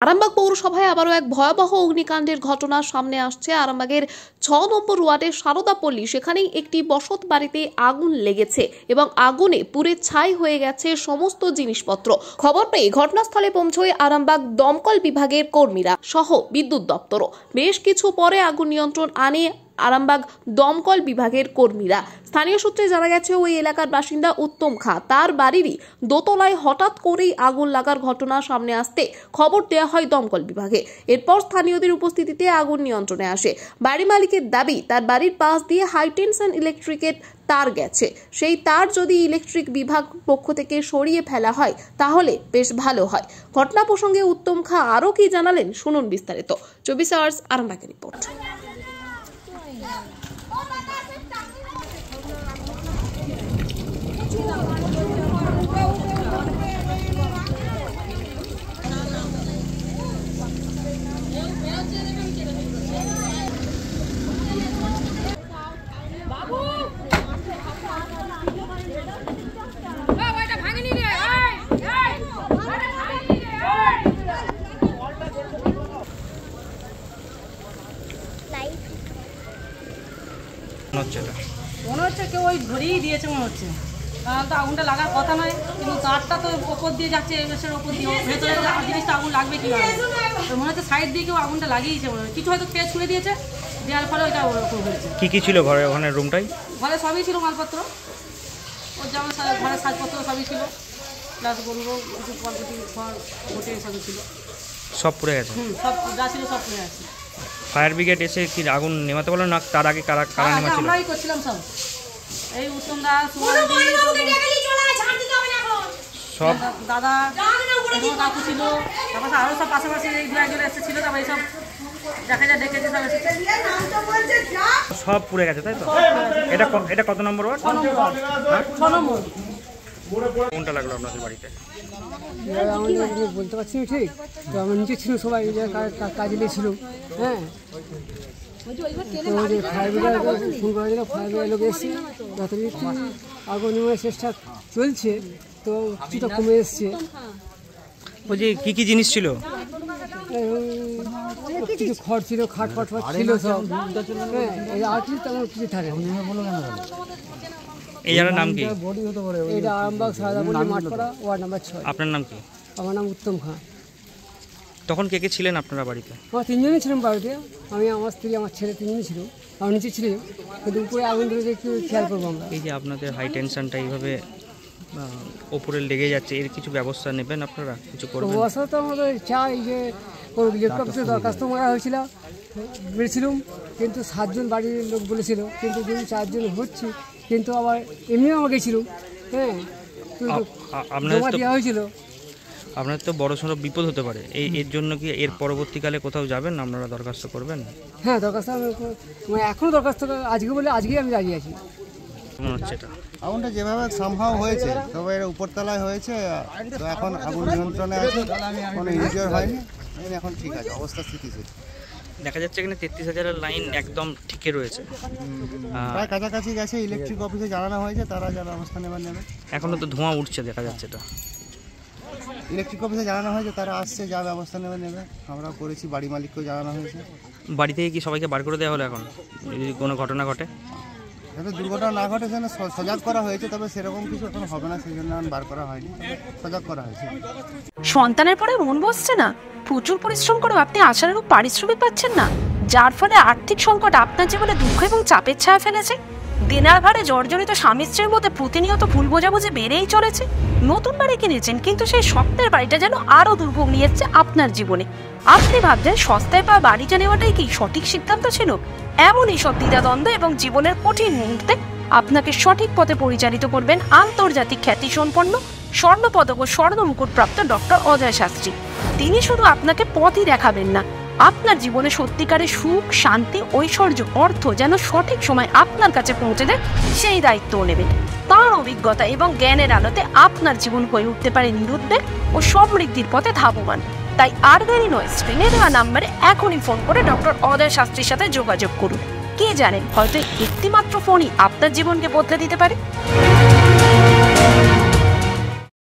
আরামবাগ পৌরসভায় আবারও এক ভয়াবহ অগ্নিকাণ্ডের ঘটনা সামনে আসছে। আরামবাগের ৬ নম্বর ওয়ার্ডের সারদাপল্লী, সেখানেই একটি বসত বাড়িতে আগুন লেগেছে এবং আগুনে পুড়ে ছাই হয়ে গেছে সমস্ত জিনিসপত্র। খবর পেয়ে ঘটনাস্থলে পৌঁছয় আরামবাগ দমকল বিভাগের কর্মীরা সহ বিদ্যুৎ দপ্তরও। বেশ কিছু পরে আগুন নিয়ন্ত্রণ আনে আরামবাগ দমকল বিভাগের কর্মীরা। স্থানীয় সূত্রে জানা গেছে ওই এলাকার বাসিন্দা উত্তম খাঁ, তার বাড়িরই দোতলায় হঠাৎ করেই আগুন লাগার ঘটনা সামনে আসতে খবর দেওয়া হয় দমকল বিভাগে। এরপর স্থানীয়দের উপস্থিতিতে আগুন নিয়ন্ত্রণে আসে। বাড়ি মালিকের দাবি, তার বাড়ির পাশ দিয়ে হাই টেনশন ইলেকট্রিকের তার গেছে, সেই তার যদি ইলেকট্রিক বিভাগ পক্ষ থেকে সরিয়ে ফেলা হয় তাহলে বেশ ভালো হয়। ঘটনা প্রসঙ্গে উত্তম খাঁ আরও কি জানালেন শুনুন বিস্তারিত। 24 আওয়ার্স আরামবাগের রিপোর্ট। মনে হচ্ছে কেউ ওই ধরেই দিয়েছে মনে হচ্ছে, কারণ তো আগুনটা লাগার কথা নয়, কিন্তু তারটা তো ওপর দিয়ে যাচ্ছে, এমএসের ওপর দিয়ে ভেতরে জিনিসটা আগুন লাগবে কীভাবে? তো মনে হচ্ছে সাইড দিয়ে কেউ আগুনটা লাগিয়েছে, মনে হয় কিছু হয়তো খেয়ে ছুঁড়ে দিয়েছে, দেওয়ার ফলে ওইটা ওরকম হয়েছে। কী ছিল ঘরে? ওখানে রুমটাই ঘরে সবই ছিল, মালপত্র ওর যেমন ঘরের সাজপত্র সবই ছিল, প্লাস গরুরও একটু কলপতি ঘর ঘটে এসবই ছিল, সব পুড়ে গেছে। সব যা ছিল সব পুড়ে গেছে। ফায়ার ব্রিগেড এসে কি আগুন নেভাতে পারলো না? তার আগে কারা নেভাচ্ছিল? আমরাই করছিলাম সব, এই উত্তম দা, সব দাদা, কাকু ছিল, তারপর আরও সব পাশাপাশি এই দু একজন এসেছিল, তারপর এইসব দেখা যায় ডেকেছে, সব পুড়ে গেছে তাই তো? এটা কত নম্বর ওয়ার্ড? 6 নম্বর। কোনটা লাগলো আপনাদের বাড়িতে? আমাদের বলতে পারছি না ঠিক, তো আমার নিচে ছিল সবাই কাজে লেগেছিল। হ্যাঁ, ফায়ার ব্রিগেড ফোন করা ছিল, ফায়ার ব্রিগেড লোক এসছে, যথারীতি আগুন নেওয়ার চেষ্টা চলছে, তো কিছুটা কমে এসছে। বলছি কী কী জিনিস ছিল? কিছু খড় ছিল, খাট ফাট ছিল সব। হ্যাঁ, আর কিছু তেমন কিছু থাকে। এই জায়গার নাম কি? এটা আরামবাগ সারদাপল্লী মাঠপাড়া, ওয়ার্ড নাম্বার 6। আপনার নাম কি? আমার নাম উত্তম খাঁ। তখন কে কে ছিলেন আপনারা বাড়িতে? আমার 3জনই ছিলাম বাড়িতে, আমি, আমার স্ত্রী, আমার ছেলে, 3জনই ছিল। আমার নিচে ছিল, কিন্তু উপরে আগুন ধরেছে, একটু খেয়াল করবো আমরা। এই যে আপনাদের হাই টেনশনটা এইভাবে ওপরে লেগে যাচ্ছে, এর কিছু ব্যবস্থা নেবেন আপনারা? কিছু করবেন? ব্যবস্থা তো আমাদের চাই যে ইলেকট্রিক অফিসে দরখাস্ত মারা হয়েছিল, বলেছিলাম, কিন্তু 7 জন বাড়ির লোক বলেছিল, কিন্তু যদি 4 জন হচ্ছে, কিন্তু আবার এমনিও আমাকে ছিল। হ্যাঁ, জমা দেওয়া হয়েছিল। আপনার তো বড় সড়ো বিপদ হতে পারে, এর জন্য কি এর পরবর্তীকালে কোথাও যাবেন আপনারা, দরখাস্ত করবেন? হ্যাঁ, দরখাস্ত মানে এখনও দরখাস্ত আজকে বলে আজকেই আমি দাঁড়িয়ে আছি। মনে হচ্ছে এটা আগুনটা যেভাবে সম্ভব হয়েছে, তবে এটা উপরতলায় হয়েছে, তো এখন আগুন নিয়ন্ত্রণে আছে, কোনো ইনজিওর হয়নি, এখন ঠিক আছে, অবস্থা স্থিতিশীল। দেখা যাচ্ছে এখানে 33,000-এর লাইন একদম ঠিকই রয়েছে, প্রায় কাছাকাছি গেছে। ইলেকট্রিক অফিসে জানানো হয়েছে, তারা যা ব্যবস্থা নেবে। এখনও তো ধোঁয়া উঠছে দেখা যাচ্ছে। এটা ইলেকট্রিক অফিসে জানানো হয়েছে, তারা আসছে, যা ব্যবস্থা নেবে। আমরাও করেছি, বাড়ি মালিককেও জানানো হয়েছে। বাড়ি থেকে কি সবাইকে বার করে দেওয়া হলো? এখন যদি কোনো ঘটনা ঘটে, যাতে দুর্ঘটনা না ঘটে সেজন্য সজাগ করা হয়েছে, তবে সেরকম কিছু এখন হবে না, সেই জন্য বার করা হয়নি, সজাগ করা হয়েছে। সন্তানের পরে মন বসছে না, প্রচুর পরিশ্রম করেও আপনি আশানুরূপ পারিশ্রমিক পাচ্ছেন না, যার ফলে আর্থিক সংকট আপনার জীবনে দুঃখ এবং চাপের ছায়া ফেলেছে। দিনার ভারে জর্জরিত স্বামী স্ত্রীর মধ্যে প্রতিনিয়ত ভুল বোঝাবুঝি বেড়েই চলেছে। নতুন বাড়ি কিনেছেন, কিন্তু সেই স্বপ্নের বাড়িটা যেন আরও দুর্ভোগ নিয়ে এসছে আপনার জীবনে। আপনি ভাবছেন সস্তায় পাওয়া বাড়িটা নেওয়াটাই কি সঠিক সিদ্ধান্ত ছিল? এমনই সব দ্বিধাদ্বন্দ্ব এবং জীবনের কঠিন মুহূর্তে আপনাকে সঠিক পথে পরিচালিত করবেন আন্তর্জাতিক খ্যাতিসম্পন্ন স্বর্ণপদক ও স্বর্ণ মুকুটপ্রাপ্ত ডক্টর অজয় শাস্ত্রী। তিনি শুধু আপনাকে পথই দেখাবেন না, আপনার জীবনে সত্যিকারের সুখ, শান্তি, ঐশ্বর্য, অর্থ যেন সঠিক সময় আপনার কাছে পৌঁছে দেয়, সেই দায়িত্বও নেবেন। তাঁর অভিজ্ঞতা এবং জ্ঞানের আলোতে আপনার জীবন হয়ে উঠতে পারে নিরুদ্বেগ ও সমৃদ্ধির পথে ধাবমান। তাই আর দেরি নয়, স্ক্রিনে দেওয়া নাম্বারে এখনই ফোন করে ডক্টর অজয় শাস্ত্রীর সাথে যোগাযোগ করুন। কে জানেন, হয়তো একটি মাত্র ফোনই আপনার জীবনকে বদলে দিতে পারে।